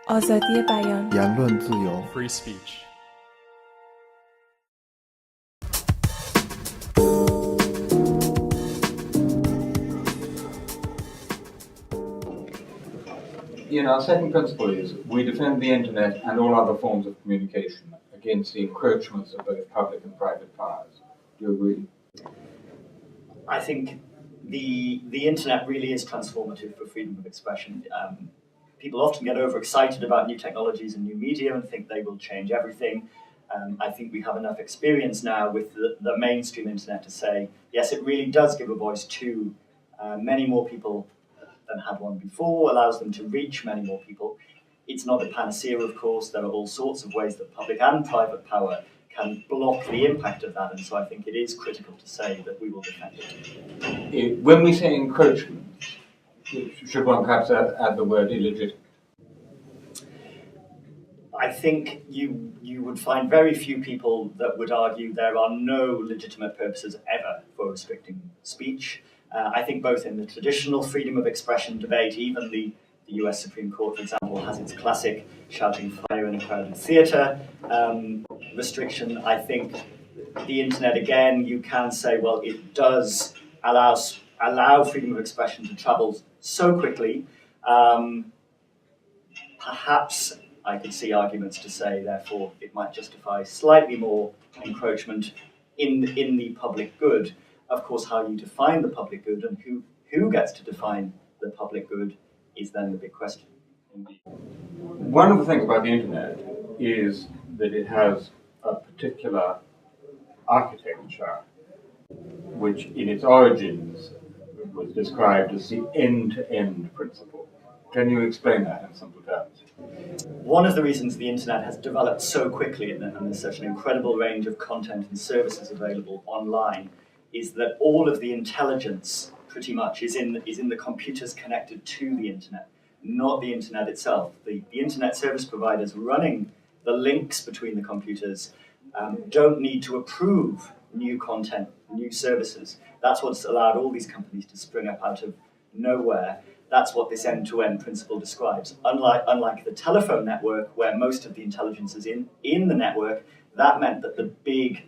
آزادی بیان، 言论自由， free speech. Our second principle is we defend the internet and all other forms of communication against the encroachments of both public and private powers. Do you agree? I think the internet really is transformative for freedom of expression. People often get overexcited about new technologies and new media and think they will change everything. I think we have enough experience now with the mainstream internet to say, yes, it really does give a voice to many more people than had one before, allows them to reach many more people. It's not a panacea, of course. There are all sorts of ways that public and private power can block the impact of that, and so I think it is critical to say that we will defend it. When we say encroachment, should one perhaps add the word illegitimate? I think you would find very few people that would argue there are no legitimate purposes ever for restricting speech. I think both in the traditional freedom of expression debate, even the US Supreme Court, for example, has its classic shouting fire in a crowded theatre restriction. I think the internet, again, you can say, well, it does allow freedom of expression to travel so quickly. Perhaps I could see arguments to say, therefore, it might justify slightly more encroachment in the public good. Of course, how you define the public good and who gets to define the public good is then the big question. Indeed. One of the things about the internet is that it has a particular architecture which in its origins was described as the end-to-end principle. Can you explain that in simple terms? One of the reasons the internet has developed so quickly and there's such an incredible range of content and services available online is that all of the intelligence pretty much is in the computers connected to the internet, not the internet itself. The internet service providers running the links between the computers don't need to approve new content, new services. That's what's allowed all these companies to spring up out of nowhere. That's what this end-to-end principle describes. Unlike the telephone network, where most of the intelligence is in the network, that meant that the big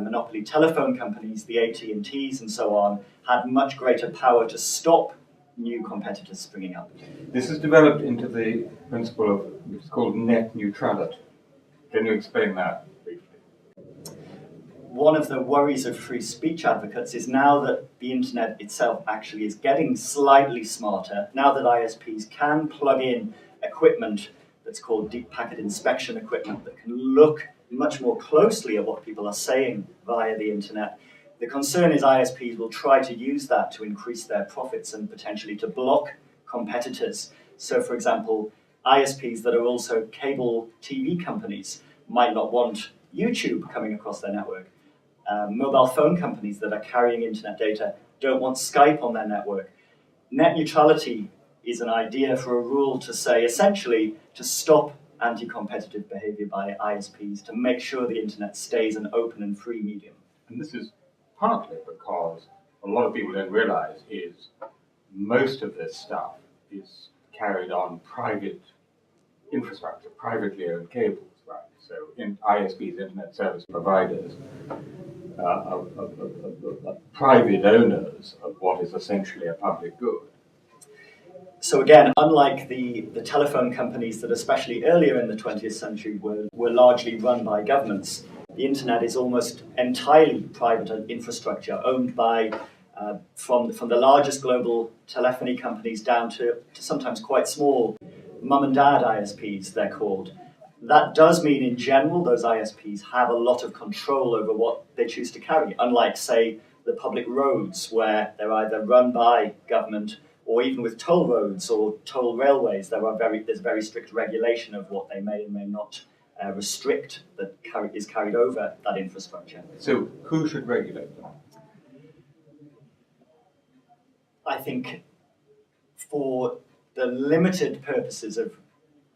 monopoly telephone companies, the AT&Ts and so on, had much greater power to stop new competitors springing up. This has developed into the principle of what's called net neutrality. Can you explain that briefly? One of the worries of free speech advocates is now that the internet itself actually is getting slightly smarter, now that ISPs can plug in equipment that's called deep packet inspection equipment that can look much more closely at what people are saying via the internet. The concern is ISPs will try to use that to increase their profits and potentially to block competitors. So, for example, ISPs that are also cable TV companies might not want YouTube coming across their network. Mobile phone companies that are carrying internet data don't want Skype on their network. Net neutrality is an idea for a rule to say, essentially, to stop anti-competitive behavior by ISPs, to make sure the internet stays an open and free medium. And this is partly because a lot of people don't realize is most of this stuff is carried on private infrastructure, privately owned cables, right? So in ISPs, internet service providers, are private owners of what is essentially a public good. So again, unlike the telephone companies that especially earlier in the 20th century were largely run by governments, the internet is almost entirely private infrastructure owned by from the largest global telephony companies down to sometimes quite small mum and dad ISPs, they're called. That does mean in general those ISPs have a lot of control over what they choose to carry, unlike, say, the public roads where they're either run by government or even with toll roads or toll railways, there's very strict regulation of what they may and may not restrict that is carried over that infrastructure. So who should regulate them? I think for the limited purposes of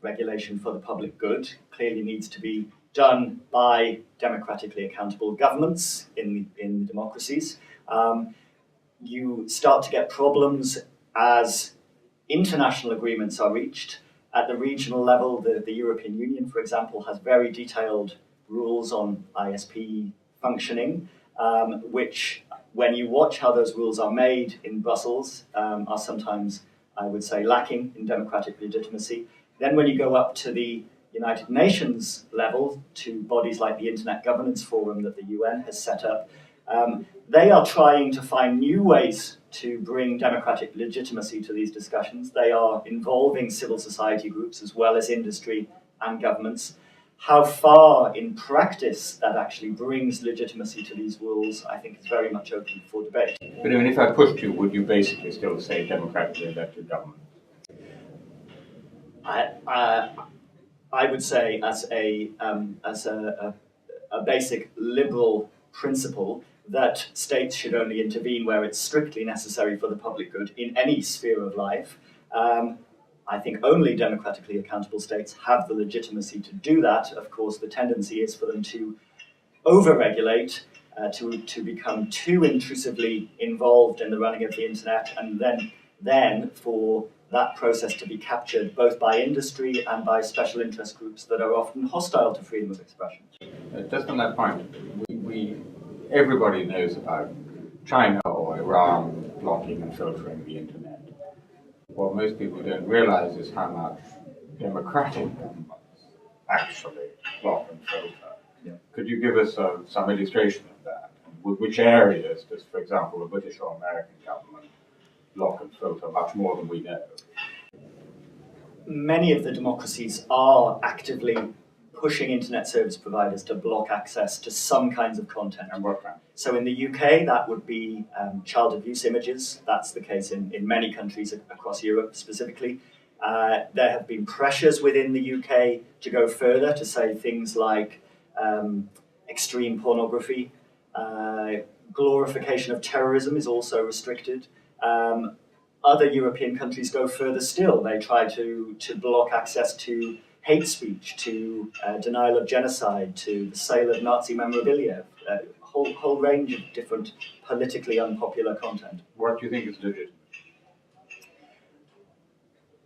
regulation for the public good, clearly needs to be done by democratically accountable governments in democracies. You start to get problems as international agreements are reached At the regional level, the European Union, for example, has very detailed rules on ISP functioning, which, when you watch how those rules are made in Brussels, are sometimes, I would say, lacking in democratic legitimacy. Then when you go up to the United Nations level, to bodies like the Internet Governance Forum that the UN has set up, they are trying to find new ways to bring democratic legitimacy to these discussions. They are involving civil society groups as well as industry and governments. How far in practice that actually brings legitimacy to these rules, I think, is very much open for debate. But I mean, if I pushed you, would you basically still say democratically elected government? I would say, as a basic liberal principle, that states should only intervene where it's strictly necessary for the public good in any sphere of life. I think only democratically accountable states have the legitimacy to do that. Of course, the tendency is for them to over-regulate, to become too intrusively involved in the running of the internet, and then for that process to be captured both by industry and by special interest groups that are often hostile to freedom of expression. Just on that point, everybody knows about China or Iran blocking and filtering the internet. What most people don't realize is how much democratic governments actually block and filter. Yeah. Could you give us some illustration of that? Which areas does, for example, the British or American government block and filter much more than we know? Many of the democracies are actively pushing internet service providers to block access to some kinds of content. And what kind? So in the UK, that would be child abuse images. That's the case in many countries across Europe specifically. There have been pressures within the UK to go further, to say things like extreme pornography. Glorification of terrorism is also restricted. Other European countries go further still. They try to block access to hate speech, to denial of genocide, to the sale of Nazi memorabilia, a whole range of different politically unpopular content. What do you think is legitimate?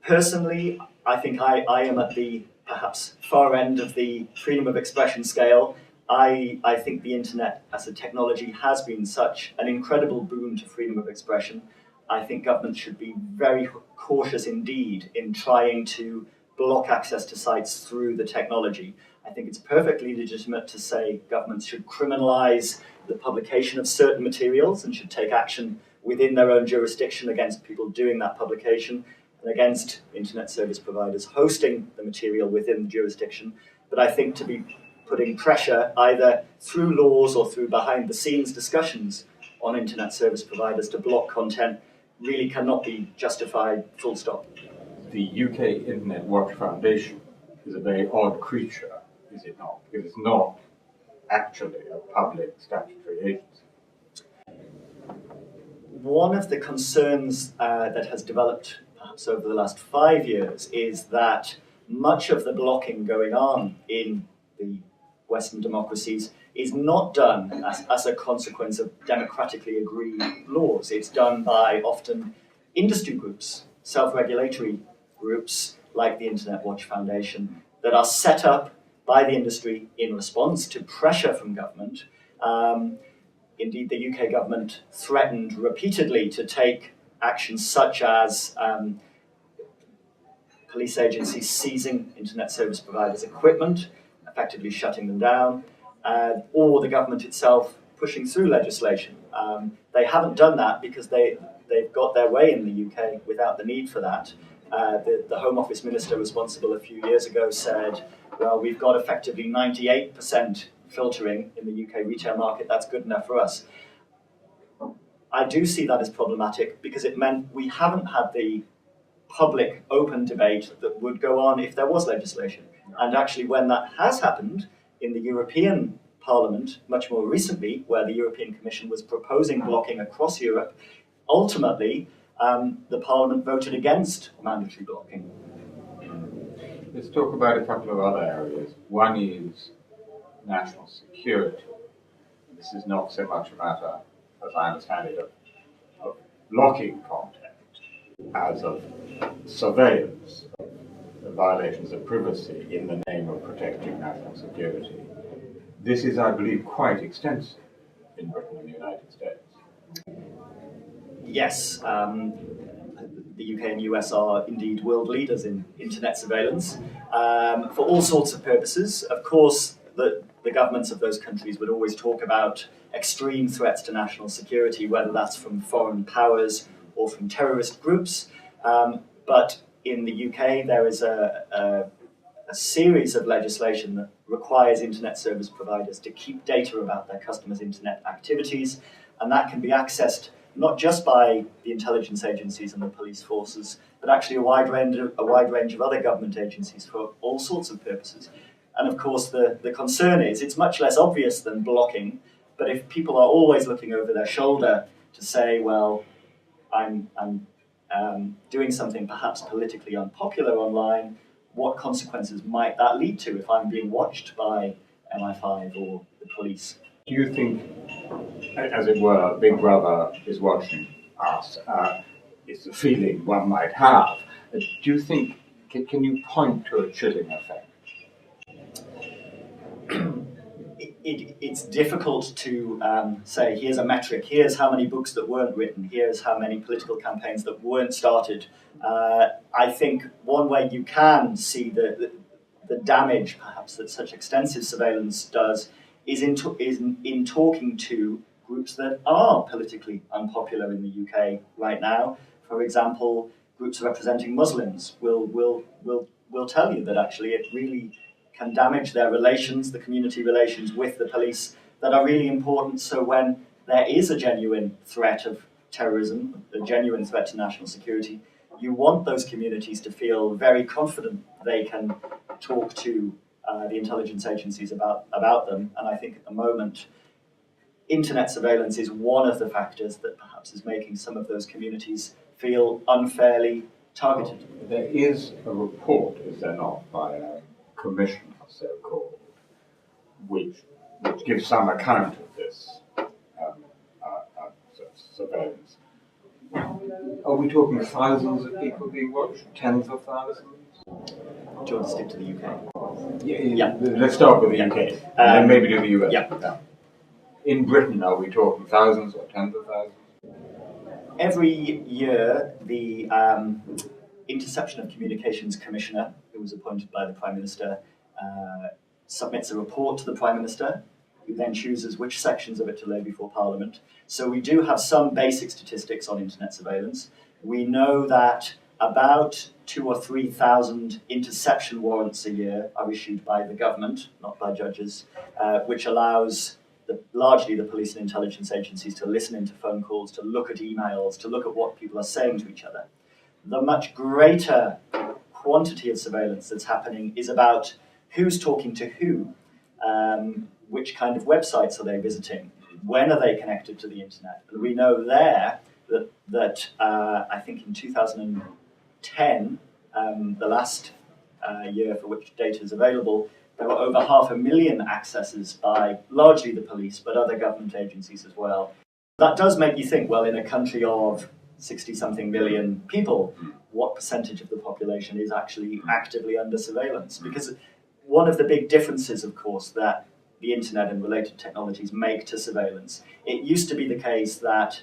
Personally, I think I am at the perhaps far end of the freedom of expression scale. I think the internet as a technology has been such an incredible boon to freedom of expression. I think governments should be very cautious indeed in trying to block access to sites through the technology. I think it's perfectly legitimate to say governments should criminalize the publication of certain materials and should take action within their own jurisdiction against people doing that publication and against internet service providers hosting the material within the jurisdiction. But I think to be putting pressure either through laws or through behind-the-scenes discussions on internet service providers to block content really cannot be justified, full stop. The UK Internet Watch Foundation is a very odd creature, is it not? Because it's not actually a public statutory agency. One of the concerns that has developed perhaps over the last 5 years is that much of the blocking going on in the Western democracies is not done as a consequence of democratically agreed laws. It's done by often industry groups, self-regulatory groups like the Internet Watch Foundation that are set up by the industry in response to pressure from government. Indeed, the UK government threatened repeatedly to take actions such as police agencies seizing internet service providers' equipment, effectively shutting them down, or the government itself pushing through legislation. They haven't done that because they've got their way in the UK without the need for that. The Home Office Minister responsible a few years ago said, well, we've got effectively 98% filtering in the UK retail market, that's good enough for us. I do see that as problematic because it meant we haven't had the public open debate that would go on if there was legislation. And actually when that has happened in the European Parliament, much more recently, where the European Commission was proposing blocking across Europe, ultimately the Parliament voted against mandatory blocking. Let's talk about a couple of other areas. One is national security. This is not so much a matter, as I understand it, of blocking content as of surveillance of violations of privacy in the name of protecting national security. This is, I believe, quite extensive in Britain and the United States. Yes, the UK and US are indeed world leaders in internet surveillance for all sorts of purposes. Of course, the governments of those countries would always talk about extreme threats to national security, whether that's from foreign powers or from terrorist groups. But in the UK, there is a series of legislation that requires internet service providers to keep data about their customers' internet activities, and that can be accessed not just by the intelligence agencies and the police forces, but actually a wide range of other government agencies for all sorts of purposes. And of course, the concern is it's much less obvious than blocking, but if people are always looking over their shoulder to say, well, I'm doing something perhaps politically unpopular online, what consequences might that lead to if I'm being watched by MI5 or the police? Do you think, as it were, Big Brother is watching us? It's a feeling one might have. Do you think, can you point to a chilling effect? It's difficult to say, here's a metric, here's how many books that weren't written, here's how many political campaigns that weren't started. I think one way you can see the damage, perhaps, that such extensive surveillance does is in talking to groups that are politically unpopular in the UK right now. For example, groups representing Muslims will tell you that actually it really can damage their relations, the community relations with the police that are really important. So when there is a genuine threat of terrorism, a genuine threat to national security, you want those communities to feel very confident they can talk to the intelligence agencies about them. And I think at the moment, internet surveillance is one of the factors that perhaps is making some of those communities feel unfairly targeted. There is a report, is there not, by a commission, so-called, which gives some account of this surveillance. Are we talking thousands of people being watched? Tens of thousands? Do you want to stick to the UK? Yeah. Let's start with the UK, and then maybe do the US. Yeah. In Britain, are we talking thousands or tens of thousands? Every year, the Interception of Communications Commissioner, who was appointed by the Prime Minister, submits a report to the Prime Minister, who then chooses which sections of it to lay before Parliament. So we do have some basic statistics on internet surveillance. We know that about 2,000 or 3,000 interception warrants a year are issued by the government, not by judges, which allows largely the police and intelligence agencies to listen into phone calls, to look at emails, to look at what people are saying to each other. The much greater quantity of surveillance that's happening is about who's talking to who, which kind of websites are they visiting, when are they connected to the internet. And we know there that I think in 2010, the last year for which data is available, there were over 500,000 accesses by largely the police, but other government agencies as well. That does make you think, well, in a country of 60-something million people, what percentage of the population is actually actively under surveillance? Because one of the big differences, of course, that the internet and related technologies make to surveillance, it used to be the case that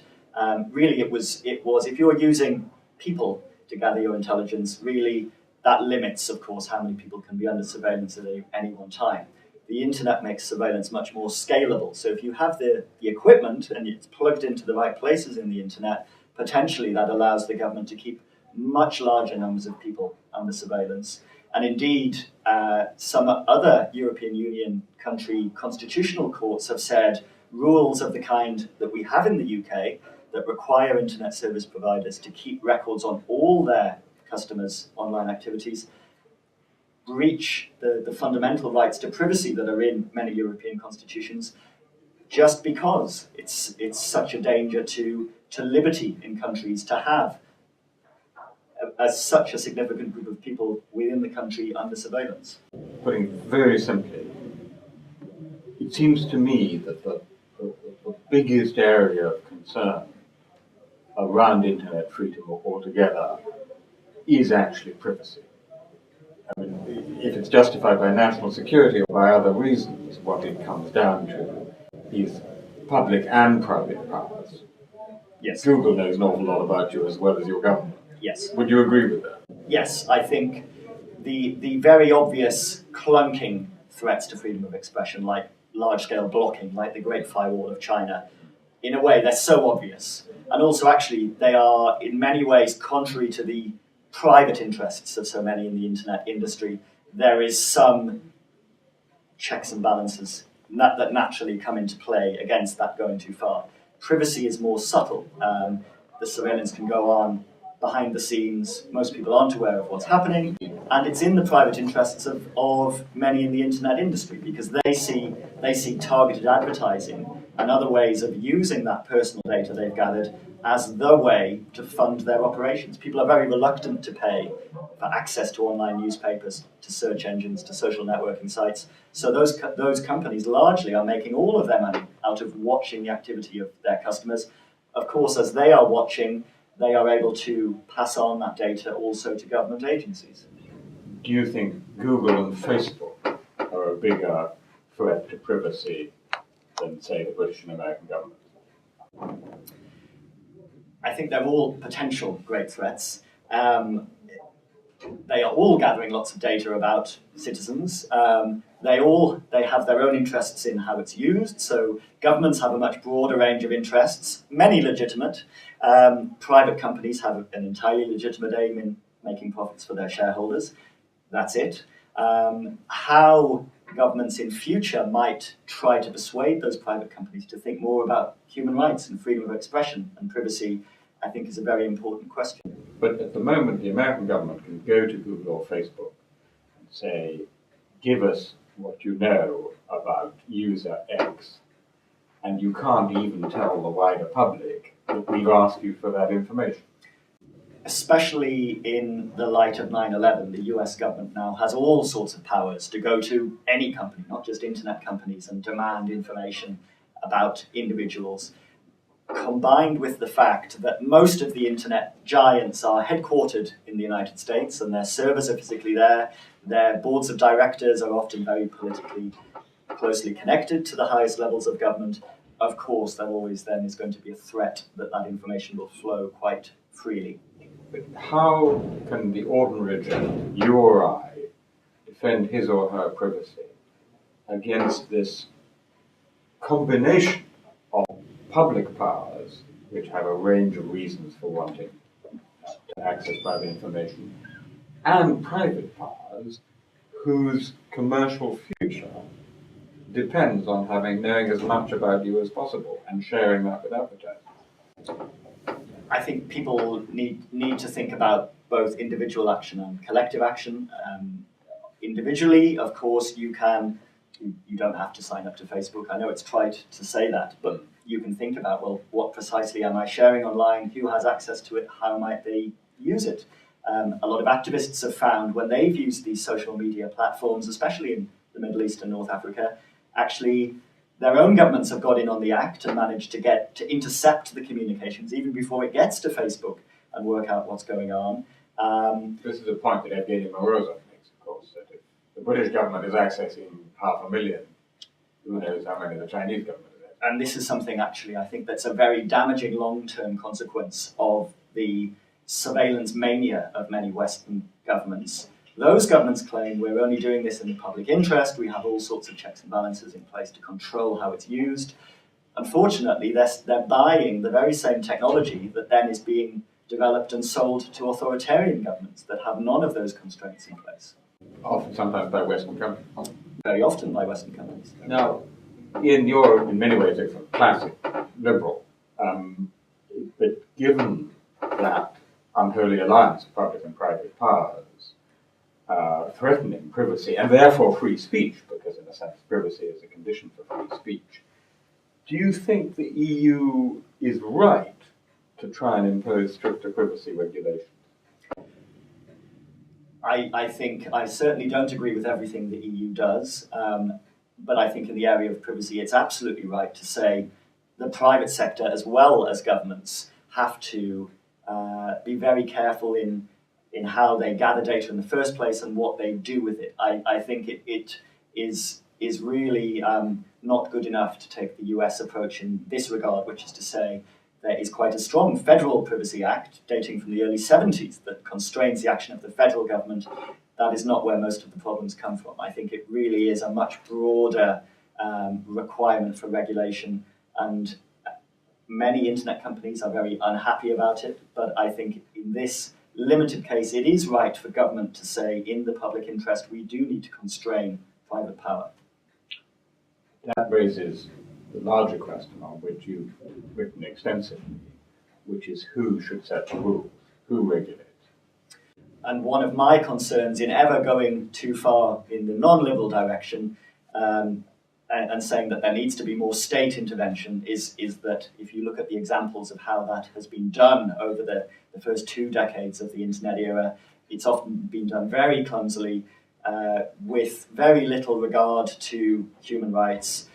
really it was if you're using people to gather your intelligence, really that limits, of course, how many people can be under surveillance at any one time. The internet makes surveillance much more scalable. So if you have the equipment and it's plugged into the right places in the internet, potentially that allows the government to keep much larger numbers of people under surveillance. And indeed, some other European Union country constitutional courts have said rules of the kind that we have in the UK that require internet service providers to keep records on all their customers' online activities breach the fundamental rights to privacy that are in many European constitutions, just because it's such a danger to liberty in countries to have such a significant group of people within the country under surveillance. Putting it very simply, it seems to me that the biggest area of concern around internet freedom altogether is actually privacy. if it's justified by national security or by other reasons, what it comes down to is public and private powers. Yes. Google knows an awful lot about you as well as your government. Yes. Would you agree with that? Yes, I think the very obvious clunking threats to freedom of expression, like large-scale blocking, like the Great Firewall of China, in a way, they're so obvious. And also, actually, they are in many ways contrary to the private interests of so many in the internet industry. There is some checks and balances that naturally come into play against that going too far. Privacy is more subtle. The surveillance can go on behind the scenes. Most people aren't aware of what's happening, and it's in the private interests of many in the internet industry because they see targeted advertising and other ways of using that personal data they've gathered as the way to fund their operations. People are very reluctant to pay for access to online newspapers, to search engines, to social networking sites. So those companies largely are making all of their money out of watching the activity of their customers. Of course, as they are watching, they are able to pass on that data also to government agencies. Do you think Google and Facebook are a bigger threat to privacy than, say, the British and American government? I think they're all potential great threats. They are all gathering lots of data about citizens. They have their own interests in how it's used. So governments have a much broader range of interests, many legitimate. Private companies have an entirely legitimate aim in making profits for their shareholders. That's it. How governments in future might try to persuade those private companies to think more about human rights and freedom of expression and privacy, I think, is a very important question. But at the moment, the American government can go to Google or Facebook and say, give us what you know about user X, and you can't even tell the wider public that we've asked you for that information. Especially in the light of 9/11, the US government now has all sorts of powers to go to any company, not just internet companies, and demand information about individuals, combined with the fact that most of the internet giants are headquartered in the United States and their servers are physically there. Their boards of directors are often very politically closely connected to the highest levels of government. Of course, there always then is going to be a threat that that information will flow quite freely. But how can the ordinary Joe, you or I, defend his or her privacy against this combination of public powers, which have a range of reasons for wanting to access private information, and private powers whose commercial future depends on knowing as much about you as possible and sharing that with advertisers? I think people need to think about both individual action and collective action. Individually, of course, you don't have to sign up to Facebook. I know it's trite to say that, but you can think about, well, what precisely am I sharing online? Who has access to it? How might they use it? A lot of activists have found when they've used these social media platforms, especially in the Middle East and North Africa, actually their own governments have got in on the act and managed to intercept the communications even before it gets to Facebook and work out what's going on. This is a point that Evgeny Morozov makes, of course, that if the British government is accessing 500,000, who knows how many the Chinese government is accessing. And this is something, actually, I think that's a very damaging long-term consequence of the surveillance mania of many Western governments. Those governments claim we're only doing this in the public interest, we have all sorts of checks and balances in place to control how it's used. Unfortunately, they're buying the very same technology that then is being developed and sold to authoritarian governments that have none of those constraints in place. Often, sometimes by Western companies. Very often by Western companies. Now, in many ways, it's a classic liberal. But given that unholy alliance of public and private powers, threatening privacy and therefore free speech, because in a sense privacy is a condition for free speech, do you think the EU is right to try and impose stricter privacy regulations? I certainly don't agree with everything the EU does, but I think in the area of privacy it's absolutely right to say the private sector as well as governments have to be very careful in in how they gather data in the first place and what they do with it. I think it is really not good enough to take the US approach in this regard, which is to say there is quite a strong federal privacy act dating from the early 70s that constrains the action of the federal government. That is not where most of the problems come from. I think it really is a much broader requirement for regulation, and many internet companies are very unhappy about it, but I think in this limited case it is right for government to say in the public interest we do need to constrain private power. That raises the larger question on which you've written extensively, which is who should set the rules, who regulates. And one of my concerns in ever going too far in the non-liberal direction and saying that there needs to be more state intervention is that if you look at the examples of how that has been done over the first 2 decades of the internet era, it's often been done very clumsily, with very little regard to human rights,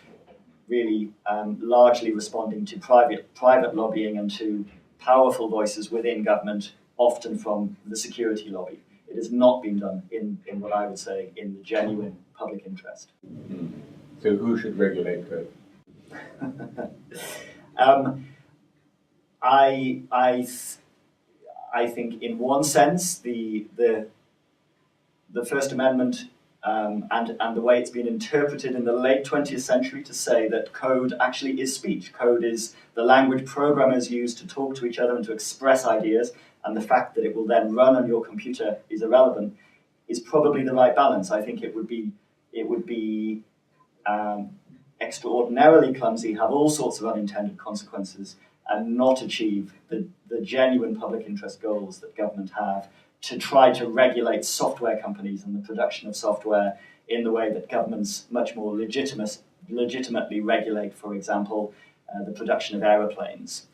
really largely responding to private lobbying and to powerful voices within government, often from the security lobby. It has not been done in what I would say in the genuine public interest. Mm. So who should regulate code? I think in one sense the First Amendment and the way it's been interpreted in the late 20th century to say that code actually is speech. Code is the language programmers use to talk to each other and to express ideas, and the fact that it will then run on your computer is irrelevant, is probably the right balance. I think it would be extraordinarily clumsy, have all sorts of unintended consequences, and not achieve the genuine public interest goals that government have to try to regulate software companies and the production of software in the way that governments much more legitimately regulate, for example, the production of aeroplanes.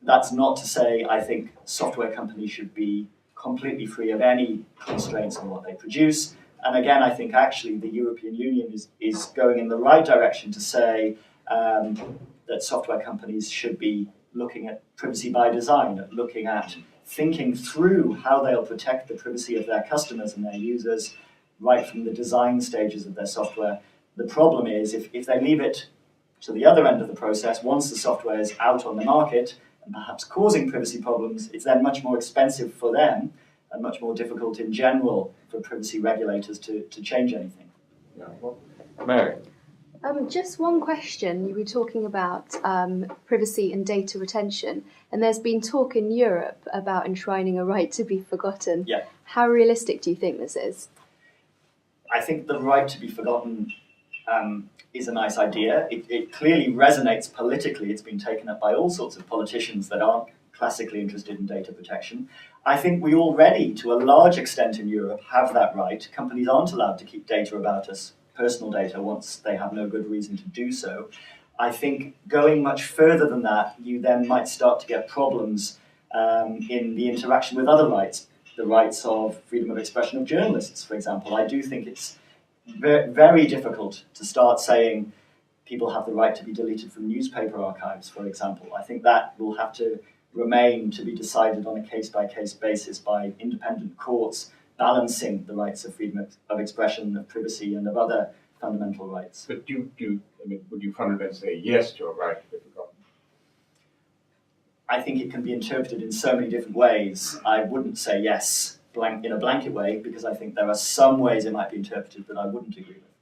That's not to say I think software companies should be completely free of any constraints on what they produce. And again, I think actually the European Union is going in the right direction to say that software companies should be looking at privacy by design, looking at thinking through how they'll protect the privacy of their customers and their users right from the design stages of their software. The problem is if they leave it to the other end of the process, once the software is out on the market and perhaps causing privacy problems, it's then much more expensive for them and much more difficult in general for privacy regulators to change anything. Yeah. Well, Mary? Just one question. You were talking about privacy and data retention, and there's been talk in Europe about enshrining a right to be forgotten. Yeah. How realistic do you think this is? I think the right to be forgotten is a nice idea. It clearly resonates politically. It's been taken up by all sorts of politicians that aren't classically interested in data protection. I think we already, to a large extent in Europe, have that right. Companies aren't allowed to keep data about us, personal data, once they have no good reason to do so. I think going much further than that, you then might start to get problems in the interaction with other rights, the rights of freedom of expression of journalists, for example. I do think it's very difficult to start saying people have the right to be deleted from newspaper archives, for example. I think that will have to remain to be decided on a case-by-case basis by independent courts, balancing the rights of freedom of expression, of privacy, and of other fundamental rights. But would you fundamentally say yes to a right to be forgotten? I think it can be interpreted in so many different ways. I wouldn't say yes in a blanket way, because I think there are some ways it might be interpreted that I wouldn't agree with.